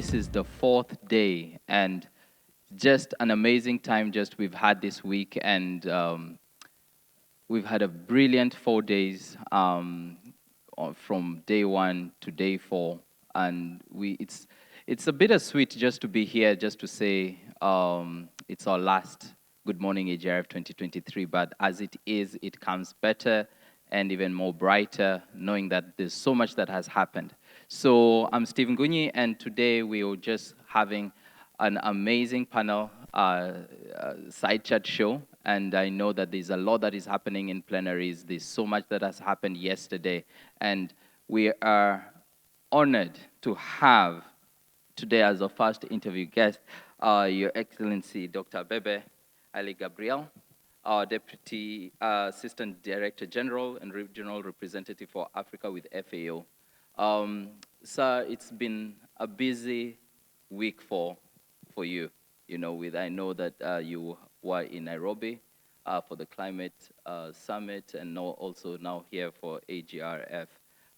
this is the fourth day, and just an amazing time just we've had this week, and we've had a brilliant 4 days from day one to day four, and it's a bittersweet just to be here, just to say it's our last Good Morning AGRF 2023. But as it is, it comes better and even more brighter, knowing that there's so much that has happened. So I'm Stephen Gunyi, and today we are just having an amazing panel side chat show, and I know that there's a lot that is happening in plenaries. There's so much that has happened yesterday, and we are honored to have today as our first interview guest, Your Excellency Dr. Bebe Ali Gabriel, our Deputy Assistant Director General and Regional Representative for Africa with FAO. Sir, it's been a busy week for you. You know, I know that you were in Nairobi for the climate summit, and also now here for AGRF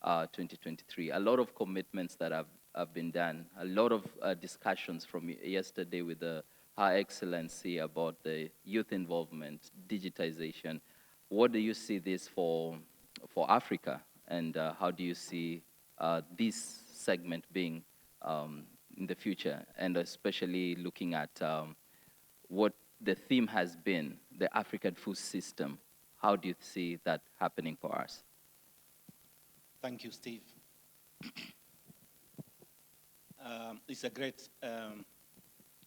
2023. A lot of commitments that have been done. A lot of discussions from yesterday with Her Excellency about the youth involvement, digitization. What do you see this for Africa, and how do you see this segment being in the future, and especially looking at what the theme has been, the African food system? How do you see that happening for us? Thank you, Steve. It's a great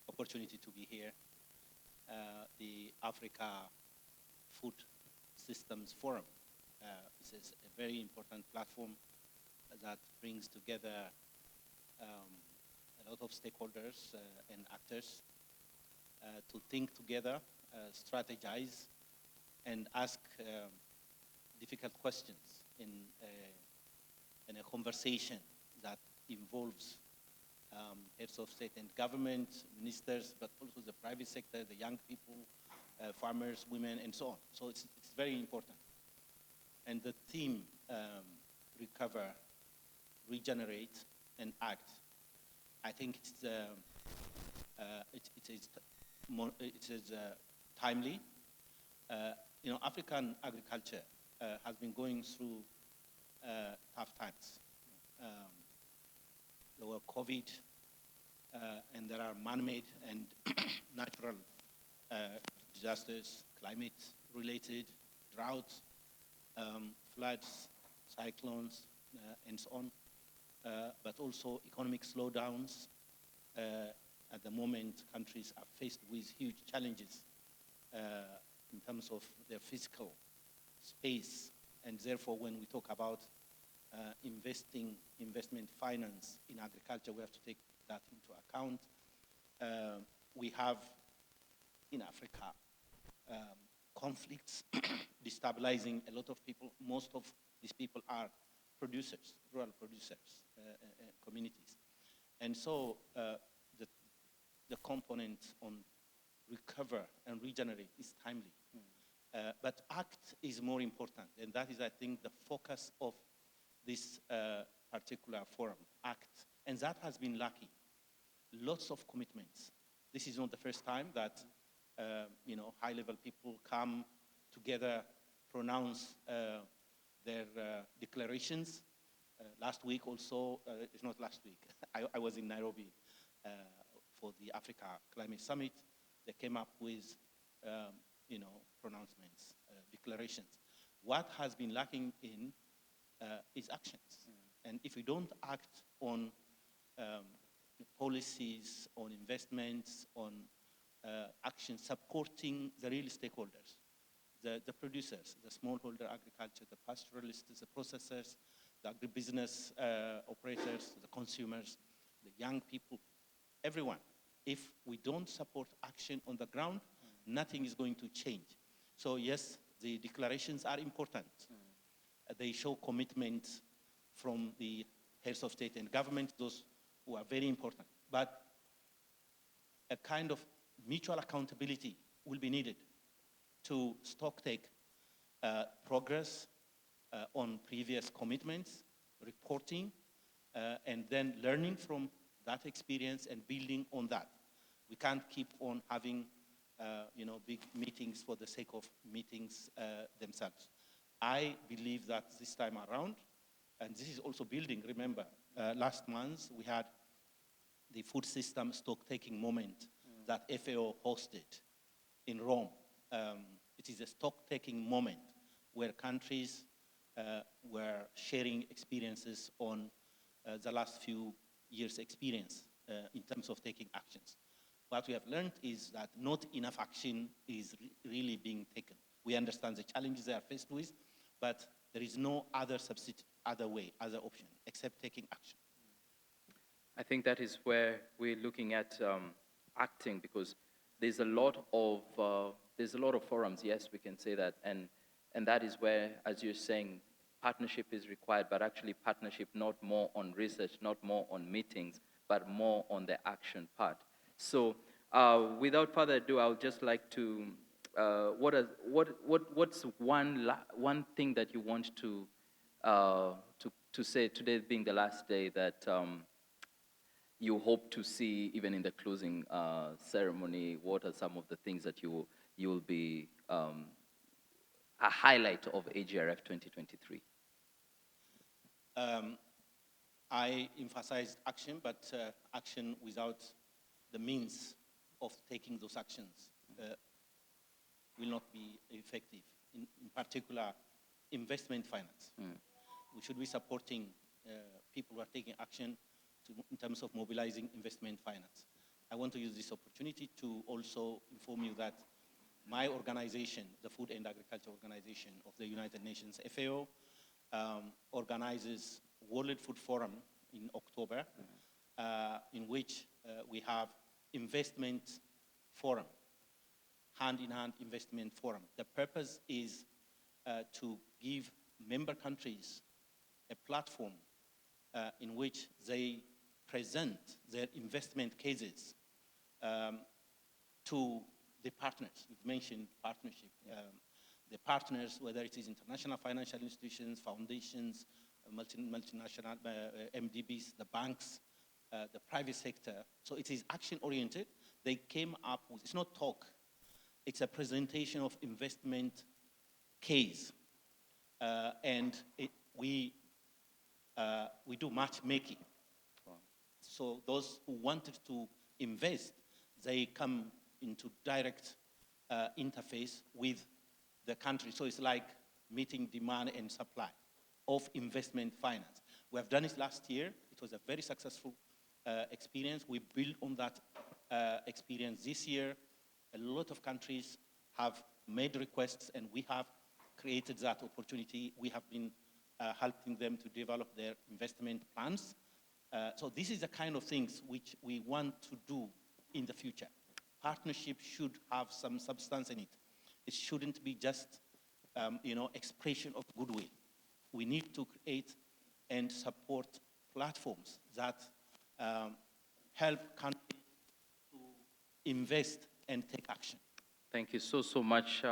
opportunity to be here. The Africa Food Systems Forum is a very important platform that brings together a lot of stakeholders and actors to think together, strategize, and ask difficult questions in a conversation that involves heads of state and government, ministers, but also the private sector, the young people, farmers, women, and so on. So it's very important. And the theme, recover, regenerate, and act, I think it is timely. You know, African agriculture has been going through tough times. There were COVID, and there are man-made and natural disasters, climate-related, droughts, floods, cyclones, and so on. But also economic slowdowns. At the moment, countries are faced with huge challenges in terms of their physical space. And therefore, when we talk about investment finance in agriculture, we have to take that into account. We have, in Africa, conflicts destabilizing a lot of people. Most of these people are producers, rural producers, communities. And so the component on recover and regenerate is timely. But act is more important, and that is, I think, the focus of this particular forum, act. And that has been lacking. Lots of commitments. This is not the first time that high-level people come together, pronounce their declarations. Last week also, it's not last week, I was in Nairobi for the Africa Climate Summit. They came up with pronouncements, declarations. What has been lacking in is actions. And if we don't act on policies, on investments, on action supporting the real stakeholders, the producers, the smallholder agriculture, the pastoralists, the processors, the agribusiness operators, the consumers, the young people, everyone. If we don't support action on the ground, nothing is going to change. So yes, the declarations are important. They show commitment from the heads of state and government, those who are very important. But a kind of mutual accountability will be needed to stocktake progress on previous commitments, reporting, and then learning from that experience and building on that. We can't keep on having big meetings for the sake of meetings themselves. I believe that this time around, and this is also building, remember, last month we had the food system stock-taking moment that FAO hosted in Rome. It is a stock-taking moment where countries were sharing experiences on the last few years' experience in terms of taking actions. What we have learned is that not enough action is really being taken. We understand the challenges they are faced with, but there is no other substitute, other way, other option, except taking action. I think that is where we're looking at acting, because there's a lot of forums. Yes, we can say that, and that is where, as you're saying, partnership is required, but actually partnership not more on research, not more on meetings, but more on the action part. So, without further ado, I would just like to, what's one thing that you want to say, today being the last day, that you hope to see even in the closing ceremony? What are some of the things that you will be a highlight of AGRF 2023? I emphasized action, but action without the means of taking those actions will not be effective. In particular, investment finance. We should be supporting people who are taking action in terms of mobilizing investment finance. I want to use this opportunity to also inform you that my organization, the Food and Agriculture Organization of the United Nations, FAO, organizes World Food Forum in October, in which we have investment forum, hand-in-hand investment forum. The purpose is to give member countries a platform in which they present their investment cases to the partners. You've mentioned partnership. The partners, whether it is international financial institutions, foundations, multinational MDBs, the banks, the private sector. So it is action-oriented. They came up with, it's not talk, it's a presentation of investment case. And we do matchmaking. So those who wanted to invest, they come into direct interface with the country. So it's like meeting demand and supply of investment finance. We have done it last year. It was a very successful experience. We built on that experience this year. A lot of countries have made requests, and we have created that opportunity. We have been helping them to develop their investment plans. So this is the kind of things which we want to do in the future. Partnership should have some substance in it. It shouldn't be just, expression of goodwill. We need to create and support platforms that help countries to invest and take action. Thank you so much,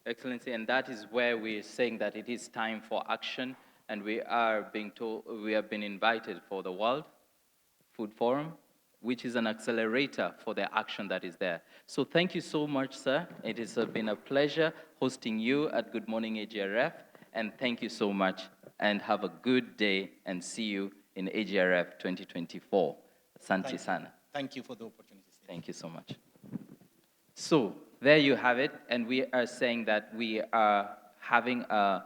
Excellency. And that is where we're saying that it is time for action, and we have been invited for the World Food Forum, which is an accelerator for the action that is there. So thank you so much, sir. It has been a pleasure hosting you at Good Morning AGRF, and thank you so much, and have a good day, and see you in AGRF 2024. Asante sana. Thank you for the opportunity. Thank you so much. So there you have it, and we are saying that we are having a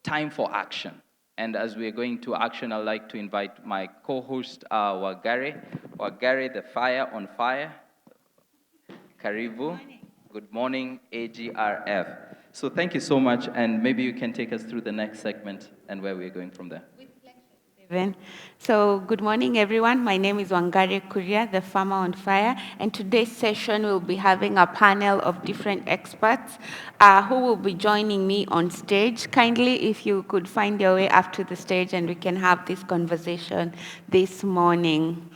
time for action. And as we are going to action, I'd like to invite my co-host, Wagare, the Fire on Fire. Karibu. Good morning, AGRF. So thank you so much, and maybe you can take us through the next segment and where we're going from there. So good morning, everyone. My name is Wangare Kuria, the Farmer on Fire, and today's session we'll be having a panel of different experts who will be joining me on stage. Kindly, if you could find your way up to the stage and we can have this conversation this morning.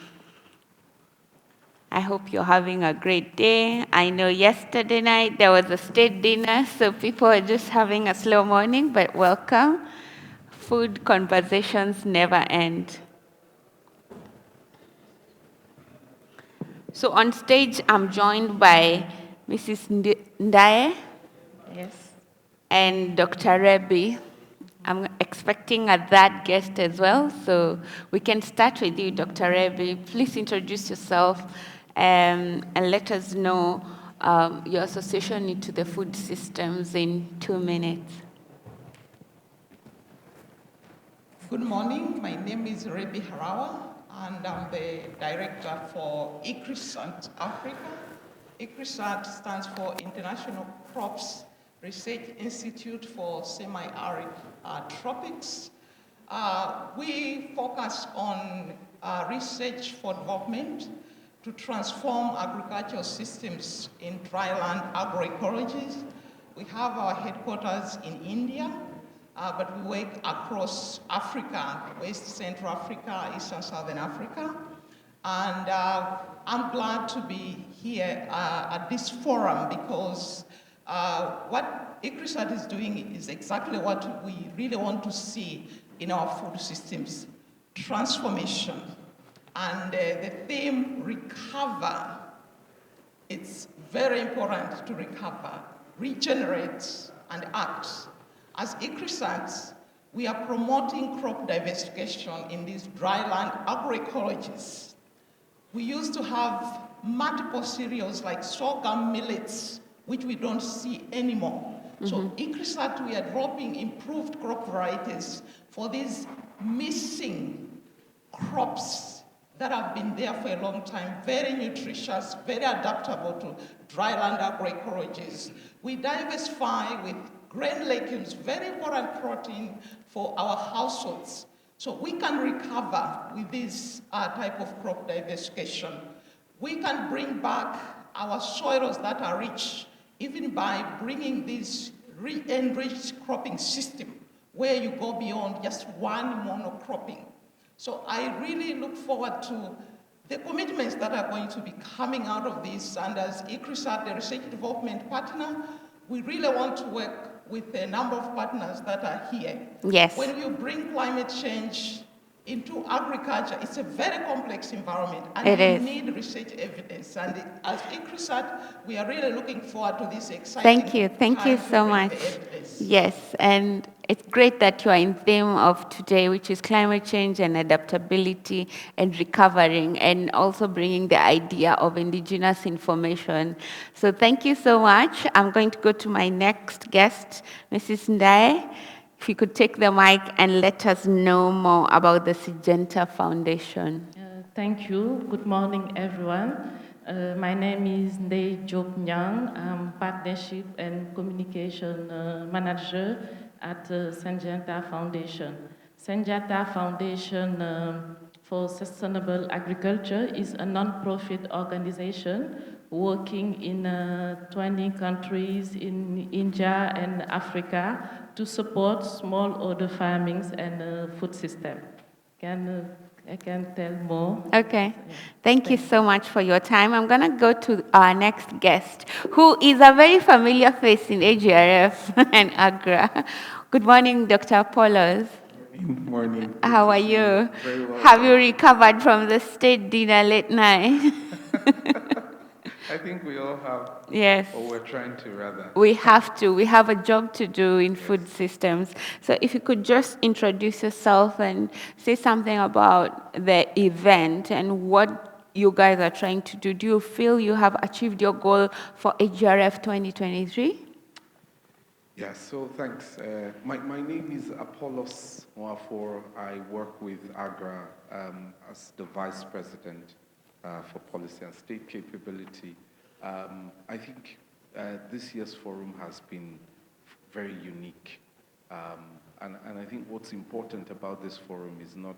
I hope you're having a great day. I know yesterday night there was a state dinner, so people are just having a slow morning, but welcome. Food conversations never end. So on stage, I'm joined by Mrs. Ndaye Yes. and Dr. Rebi. I'm expecting a third guest as well, so we can start with you, Dr. Rebi. Please introduce yourself and let us know your association into the food systems in 2 minutes. Good morning. My name is Rebi Harawa, and I'm the director for ICRISAT Africa. ICRISAT stands for International Crops Research Institute for Semi-Arid Tropics. We focus on research for development to transform agricultural systems in dryland agroecologies. We have our headquarters in India, but we work across Africa, West Central Africa, Eastern Southern Africa. And I'm glad to be here at this forum because what ICRISAT is doing is exactly what we really want to see in our food systems, transformation. And the theme, recover, it's very important to recover, regenerate, and act. As ICRISAT, we are promoting crop diversification in these dryland agroecologies. We used to have multiple cereals like sorghum, millets, which we don't see anymore. So ICRISAT, we are developing improved crop varieties for these missing crops that have been there for a long time, very nutritious, very adaptable to dryland agroecologies. We diversify with grain legumes, very important protein for our households. So we can recover with this type of crop diversification. We can bring back our soils that are rich, even by bringing this enriched cropping system, where you go beyond just one monocropping. So I really look forward to the commitments that are going to be coming out of this. And as ICRISAT, the research development partner, we really want to work with a number of partners that are here. Yes. When you bring climate change into agriculture, it's a very complex environment, and you need research evidence. And as ICRISAT, we are really looking forward to this exciting Thank you so much. Yes, and it's great that you are in theme of today, which is climate change and adaptability and recovering, and also bringing the idea of indigenous information. So thank you so much. I'm going to go to my next guest, Mrs. Ndaye. If you could take the mic and let us know more about the Syngenta Foundation. Thank you. Good morning, everyone. My name is Ndeye Diop Nyang. I'm Partnership and Communication Manager at Syngenta Foundation. Syngenta Foundation for Sustainable Agriculture is a non-profit organization working in 20 countries in India and Africa to support smallholder farming and food system. I can tell more. Okay. Thank you so much for your time. I'm going to go to our next guest, who is a very familiar face in AGRF and AGRA. Good morning, Dr. Apollos. Good morning. How are you? Very well. Have you recovered from the state dinner late night? I think we all have. Yes. Or we're trying to, rather. We have to. We have a job to do in food systems. So if you could just introduce yourself and say something about the event and what you guys are trying to do. Do you feel you have achieved your goal for AGRF 2023? Yeah, so thanks. My name is Apollos Nwafor. I work with AGRA as the Vice President for Policy and State Capability. I think this year's forum has been very unique. And I think what's important about this forum is not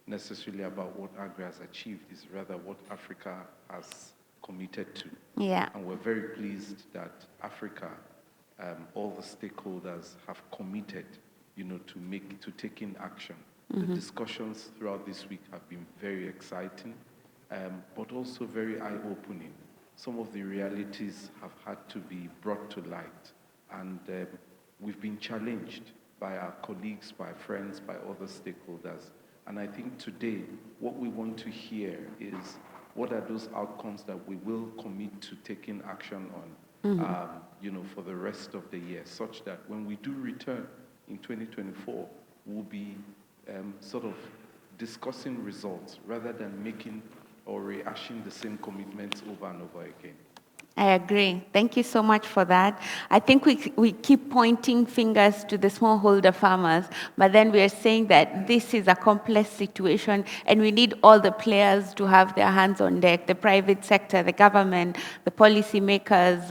necessarily about what AGRA has achieved, it's rather what Africa has committed to. Yeah. And we're very pleased that Africa, all the stakeholders have committed, to taking action. The discussions throughout this week have been very exciting, but also very eye-opening. Some of the realities have had to be brought to light, and we've been challenged by our colleagues, by friends, by other stakeholders. And I think today, what we want to hear is what are those outcomes that we will commit to taking action on, for the rest of the year, such that when we do return in 2024, we'll be sort of discussing results rather than making or rehashing the same commitments over and over again. I agree. Thank you so much for that. I think we keep pointing fingers to the smallholder farmers, but then we are saying that this is a complex situation and we need all the players to have their hands on deck, the private sector, the government, the policymakers,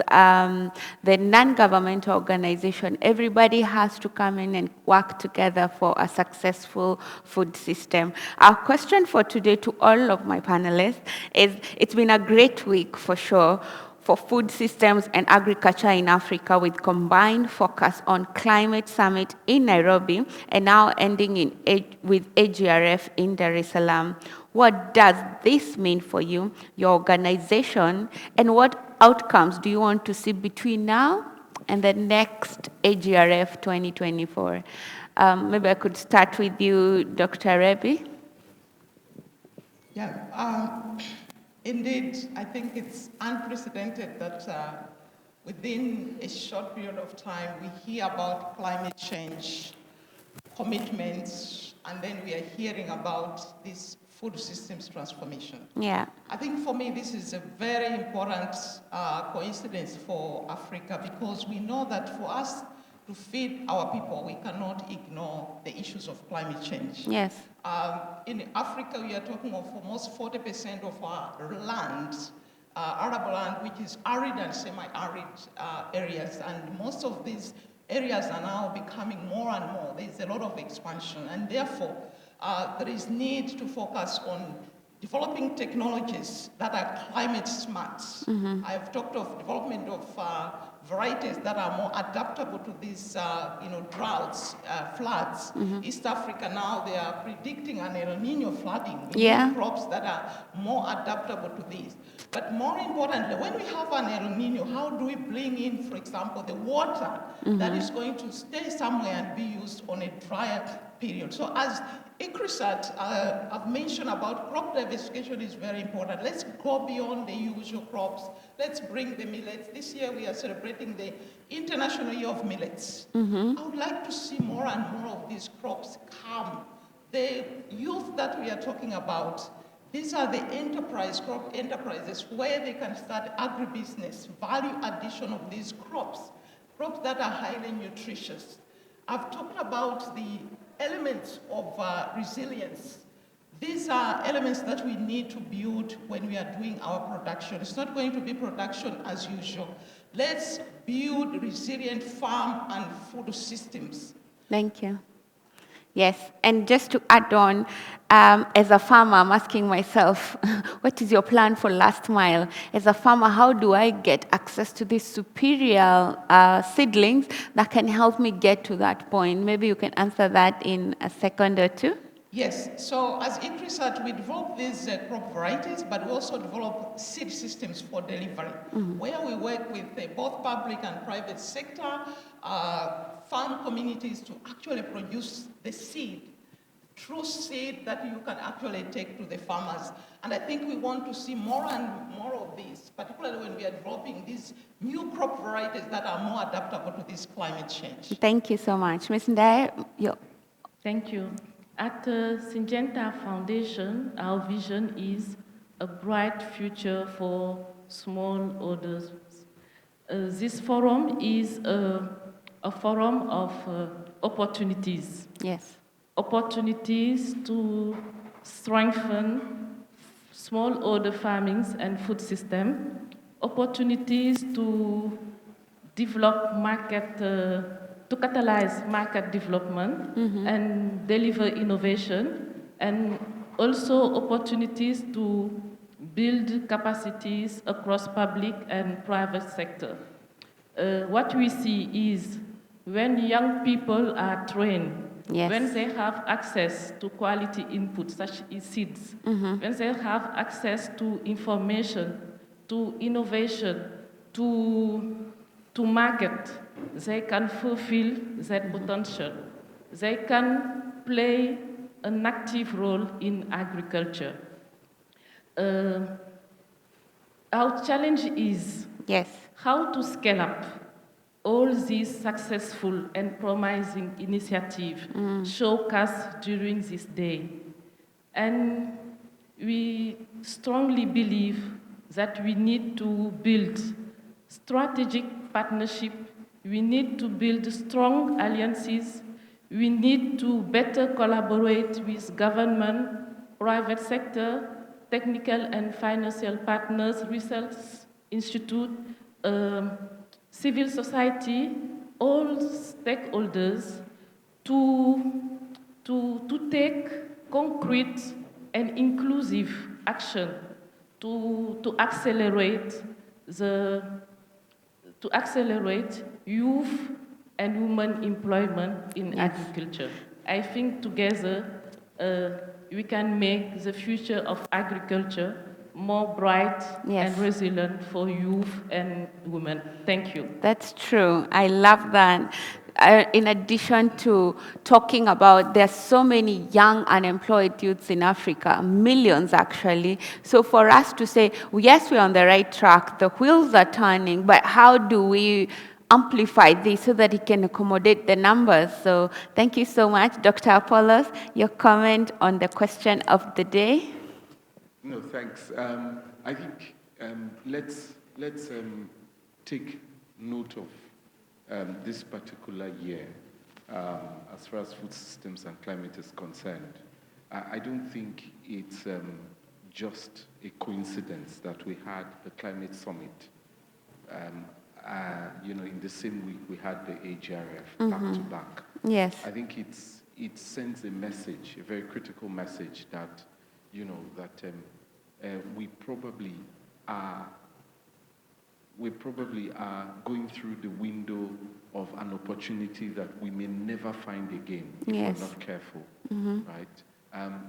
the non-governmental organization. Everybody has to come in and work together for a successful food system. Our question for today to all of my panelists is, it's been a great week for sure, for food systems and agriculture in Africa, with combined focus on climate summit in Nairobi and now ending with AGRF in Dar es Salaam. What does this mean for you, your organization, and what outcomes do you want to see between now and the next AGRF 2024? Maybe I could start with you, Dr. Rebi. Yeah. Indeed, I think it's unprecedented that within a short period of time, we hear about climate change commitments, and then we are hearing about this food systems transformation. Yeah. I think for me, this is a very important coincidence for Africa, because we know that for us to feed our people, we cannot ignore the issues of climate change. Yes. In Africa, we are talking of almost 40% of our land, arable land, which is arid and semi-arid areas, and most of these areas are now becoming more and more. There's a lot of expansion, and therefore, there is need to focus on developing technologies that are climate smart. I've talked of development of varieties that are more adaptable to these droughts, floods. East Africa now, they are predicting an El Nino flooding. Yeah. Crops that are more adaptable to these. But more importantly, when we have an El Nino, how do we bring in, for example, the water that is going to stay somewhere and be used on a drier period? So as ICRISAT, I've mentioned about crop diversification is very important. Let's go beyond the usual crops. Let's bring the millets. This year we are celebrating the International Year of Millets. I would like to see more and more of these crops come. The youth that we are talking about, these are the crop enterprises where they can start agribusiness, value addition of these crops that are highly nutritious. I've talked about the elements of resilience. These are elements that we need to build when we are doing our production. It's not going to be production as usual. Let's build resilient farm and food systems. Thank you. Yes, and just to add on, as a farmer, I'm asking myself, what is your plan for last mile? As a farmer, how do I get access to these superior seedlings that can help me get to that point? Maybe you can answer that in a second or two. Yes, so as ICRISAT, we develop these crop varieties, but we also develop seed systems for delivery, where we work with both public and private sector, farm communities to actually produce the seed, true seed that you can actually take to the farmers. And I think we want to see more and more of this, particularly when we are developing these new crop varieties that are more adaptable to this climate change. Thank you so much. Ms. Ndaye, Thank you. At the Syngenta Foundation, our vision is a bright future for smallholders. This forum is a forum of opportunities. yes. Opportunities to strengthen smallholder farmings and food system, opportunities to develop to catalyze market development and deliver innovation, and also opportunities to build capacities across public and private sector. What we see is when young people are trained, Yes. when they have access to quality input, such as seeds, when they have access to information, to innovation, to market, they can fulfill their potential. They can play an active role in agriculture. Our challenge is Yes. how to scale up all these successful and promising initiatives showcased during this day. And we strongly believe that we need to build strategic partnership, we need to build strong alliances, we need to better collaborate with government, private sector, technical and financial partners, research institute, um, civil society, all stakeholders to, to take concrete and inclusive action to accelerate the to accelerate youth and women employment in Yes. agriculture. I think together we can make the future of agriculture more bright Yes. and resilient for youth and women. Thank you. That's true. I love that. In addition to talking about, there's so many young unemployed youths in Africa, millions actually. So for us to say, yes, we're on the right track, the wheels are turning, but how do we amplify this so that it can accommodate the numbers? So thank you so much, Dr. Apollos. Your comment on the question of the day? No, thanks. I think let's take note of this particular year as far as food systems and climate is concerned. I don't think it's just a coincidence that we had the climate summit. In the same week we had the AGRF back to back. Yes. I think it sends a message, a very critical message that we probably are going through the window of an opportunity that we may never find again if Yes. we're not careful, right?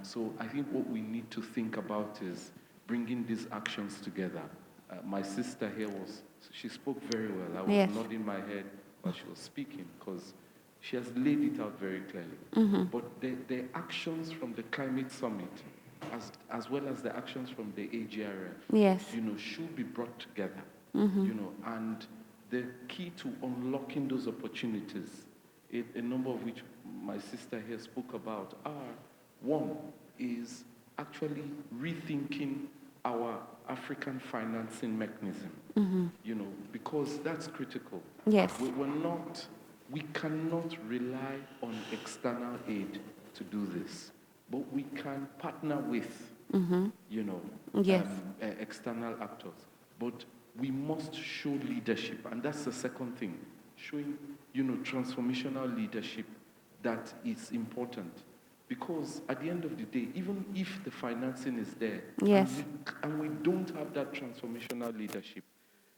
So I think what we need to think about is bringing these actions together. My sister here she spoke very well. I was Yes. nodding my head while she was speaking because she has laid it out very clearly. But the actions from the climate summit, as well as the actions from the AGRF, Yes. should be brought together. And the key to unlocking those opportunities, a number of which my sister here spoke about, are one is actually rethinking our African financing mechanism. Because that's critical. Yes. We cannot rely on external aid to do this, but we can partner with, Yes. external actors. But we must show leadership, and that's the second thing, showing, transformational leadership that is important. Because at the end of the day, even if the financing is there, Yes. and we don't have that transformational leadership,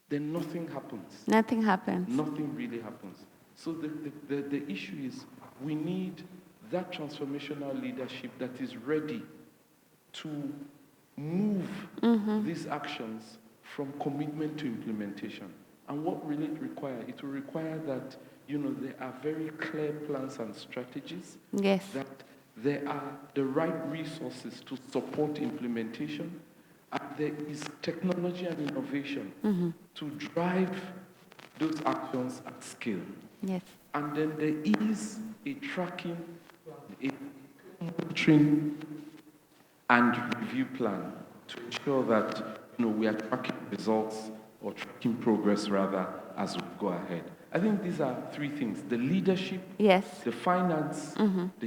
then nothing happens. Nothing happens. Nothing really happens. So the issue is we need that transformational leadership that is ready to move these actions from commitment to implementation. And what will it require? It will require that, there are very clear plans and strategies. Yes. That there are the right resources to support implementation, and there is technology and innovation to drive those actions at scale. Yes. And then there is a tracking, a monitoring and review plan to ensure that we are tracking results or tracking progress rather as we go ahead. I think these are three things: the leadership, Yes. the finance, the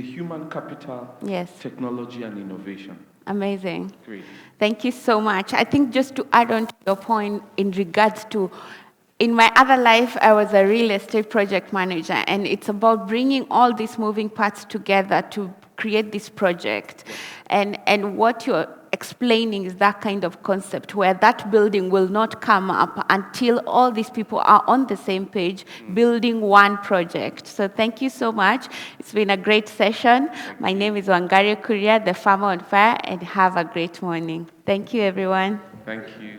human capital, Yes. technology and innovation. Amazing. Great. Thank you so much. I think just to add on to your point in regards to, in my other life, I was a real estate project manager, and it's about bringing all these moving parts together to create this project. And what you're explaining is that kind of concept where that building will not come up until all these people are on the same page building one project. So thank you so much. It's been a great session. My name is Wangari Kuria, the Farmer on Fire, and have a great morning. Thank you, everyone. Thank you.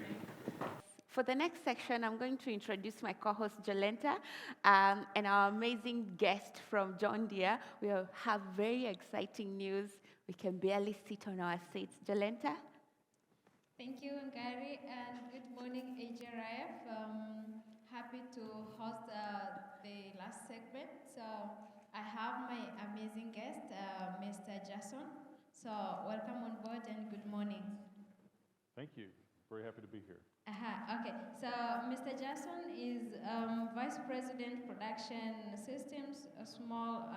For the next section, I'm going to introduce my co-host, Jolenta, and our amazing guest from John Deere. We have very exciting news. We can barely sit on our seats. Jolenta? Thank you, Ngari, and good morning, AGRF. Happy to host the last segment. So I have my amazing guest, Mr. Jason. So welcome on board and good morning. Thank you. Very happy to be here. Okay, so Mr. Jason is Vice President Production Systems, small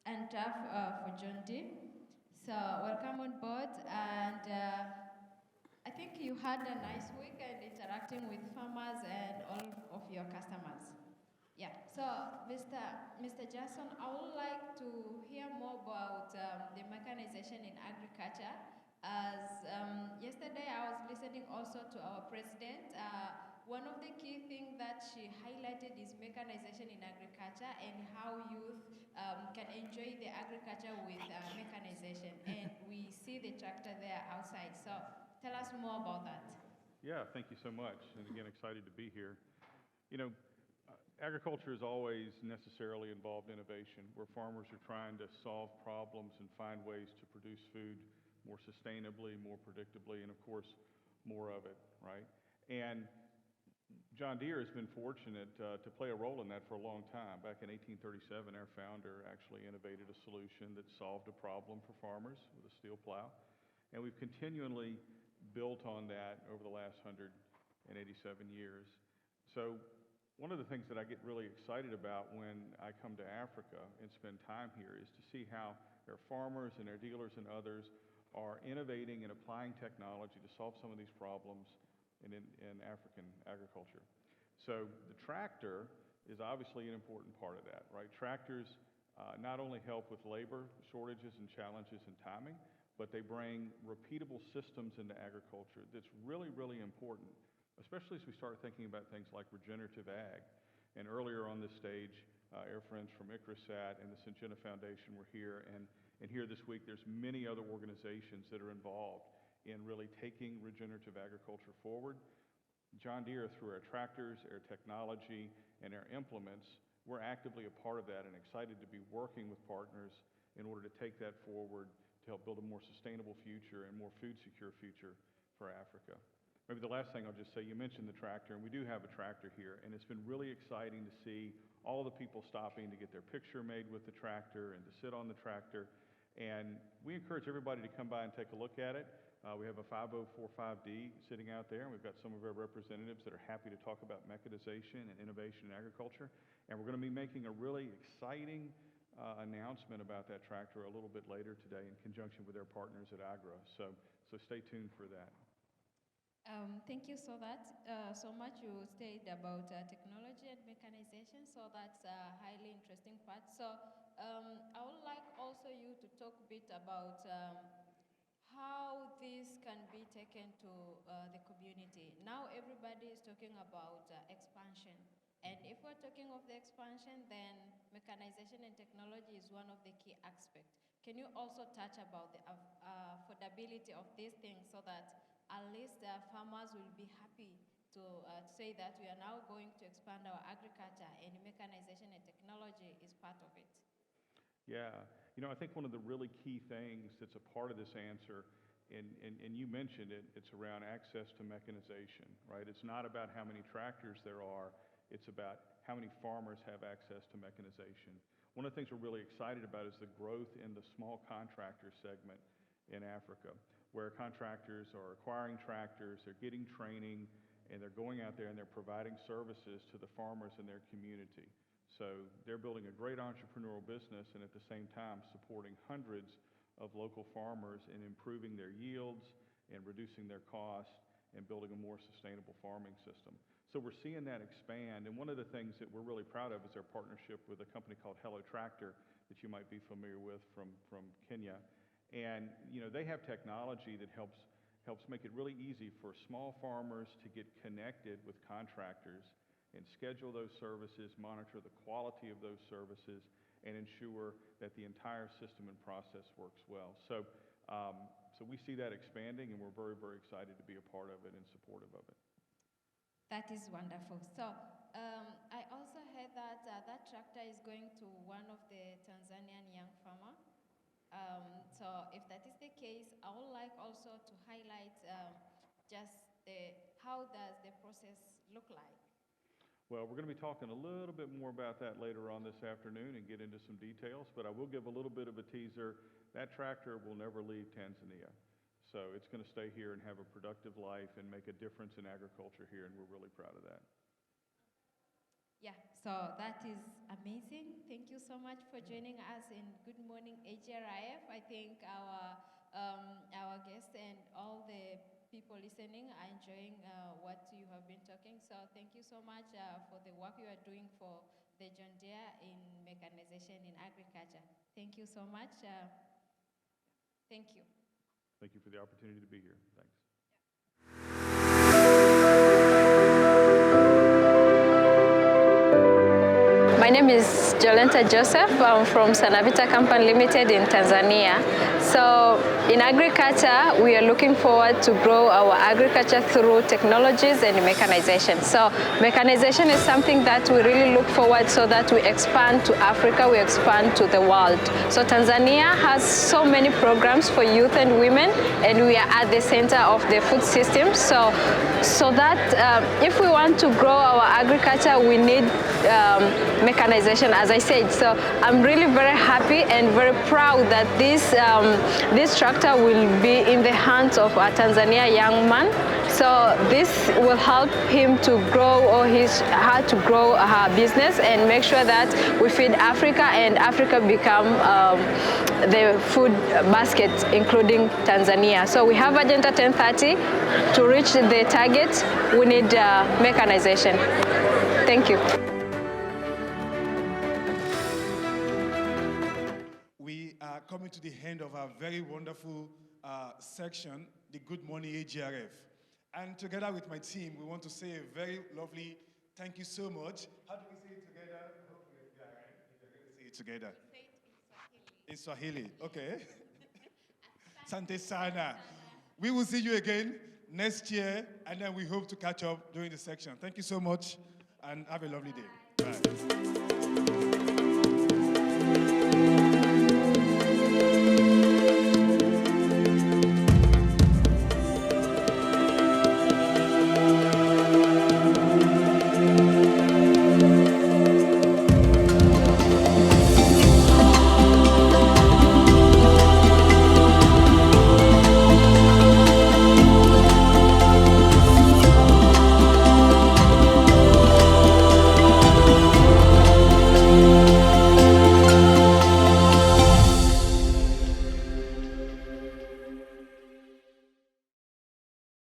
and tough for John Deere. So welcome on board, and I think you had a nice weekend interacting with farmers and all of your customers. Yeah, so Mr. Jason, I would like to hear more about the mechanization in agriculture. As yesterday I was listening also to our president, one of the key things that she highlighted is mechanization in agriculture and how youth can enjoy the agriculture with mechanization. And we see the tractor there outside. So tell us more about that. Yeah, thank you so much. And again, excited to be here. You know, agriculture is always necessarily involved innovation, where farmers are trying to solve problems and find ways to produce food more sustainably, more predictably, and of course, more of it, right? And John Deere has been fortunate to play a role in that for a long time. Back in 1837, our founder actually innovated a solution that solved a problem for farmers with a steel plow. And we've continually built on that over the last 187 years. So one of the things that I get really excited about when I come to Africa and spend time here is to see how our farmers and our dealers and others are innovating and applying technology to solve some of these problems in African agriculture. So the tractor is obviously an important part of that, right? Tractors not only help with labor shortages and challenges and timing, but they bring repeatable systems into agriculture that's really, really important, especially as we start thinking about things like regenerative ag. And earlier on this stage, our friends from ICRISAT and the Syngenta Foundation were here, and here this week there's many other organizations that are involved in really taking regenerative agriculture forward. John Deere, through our tractors, our technology, and our implements, we're actively a part of that and excited to be working with partners in order to take that forward to help build a more sustainable future and more food secure future for Africa. Maybe the last thing I'll just say, you mentioned the tractor, and we do have a tractor here, and it's been really exciting to see all the people stopping to get their picture made with the tractor and to sit on the tractor. And we encourage everybody to come by and take a look at it. We have a 5045D sitting out there, and we've got some of our representatives that are happy to talk about mechanization and innovation in agriculture. And we're going to be making a really exciting announcement about that tractor a little bit later today in conjunction with our partners at AGRF. So stay tuned for that. Thank you so much. You stated about technology and mechanization, so that's a highly interesting part. So I would like also you to talk a bit about how this can be taken to the community. Now everybody is talking about expansion. And if we're talking of the expansion, then mechanization and technology is one of the key aspects. Can you also touch about the affordability of these things so that at least farmers will be happy to say that we are now going to expand our agriculture and mechanization and technology is part of it? Yeah, you know, I think one of the really key things that's a part of this answer, and you mentioned it, it's around access to mechanization, right? It's not about how many tractors there are, it's about how many farmers have access to mechanization. One of the things we're really excited about is the growth in the small contractor segment in Africa, where contractors are acquiring tractors, they're getting training, and they're going out there and they're providing services to the farmers in their community. So they're building a great entrepreneurial business and at the same time supporting hundreds of local farmers in improving their yields and reducing their costs and building a more sustainable farming system. So we're seeing that expand, and one of the things that we're really proud of is our partnership with a company called Hello Tractor that you might be familiar with from Kenya. And you know, they have technology that helps make it really easy for small farmers to get connected with contractors and schedule those services, monitor the quality of those services, and ensure that the entire system and process works well. So we see that expanding, and we're very, very excited to be a part of it and supportive of it. That is wonderful. So I also heard that that tractor is going to one of the Tanzanian young farmer. So if that is the case, I would like also to highlight just how does the process look like? Well, we're going to be talking a little bit more about that later on this afternoon and get into some details, but I will give a little bit of a teaser. That tractor will never leave Tanzania. So it's going to stay here and have a productive life and make a difference in agriculture here, and we're really proud of that. Yeah, so that is amazing. Thank you so much for joining us in Good Morning AGRF. I think our guests and all the people listening are enjoying what you have been talking. So thank you so much for the work you are doing for the John Deere in mechanization in agriculture. Thank you so much. Thank you. Thank you for the opportunity to be here. Thanks. My name is Jolenta Joseph. I'm from Sanavita Company Limited in Tanzania. So in agriculture, we are looking forward to grow our agriculture through technologies and mechanization. So mechanization is something that we really look forward so that we expand to Africa, we expand to the world. So Tanzania has so many programs for youth and women, and we are at the center of the food system. So that if we want to grow our agriculture, we need mechanization, as I said. So I'm really very happy and very proud that this tractor will be in the hands of a Tanzania young man. So this will help him to grow, or her to grow her business and make sure that we feed Africa and Africa become the food basket, including Tanzania. So we have Agenda 1030. To reach the target, we need mechanization. Thank you. We are coming to the end of our very wonderful section, the Good Morning AGRF. And together with my team, we want to say a very lovely thank you so much. How do we say it together? Hopefully, we are going to say it together. Say it in Swahili. In Swahili, okay. Sante sana. We will see you again next year, and then we hope to catch up during the section. Thank you so much, and have a lovely day. Bye.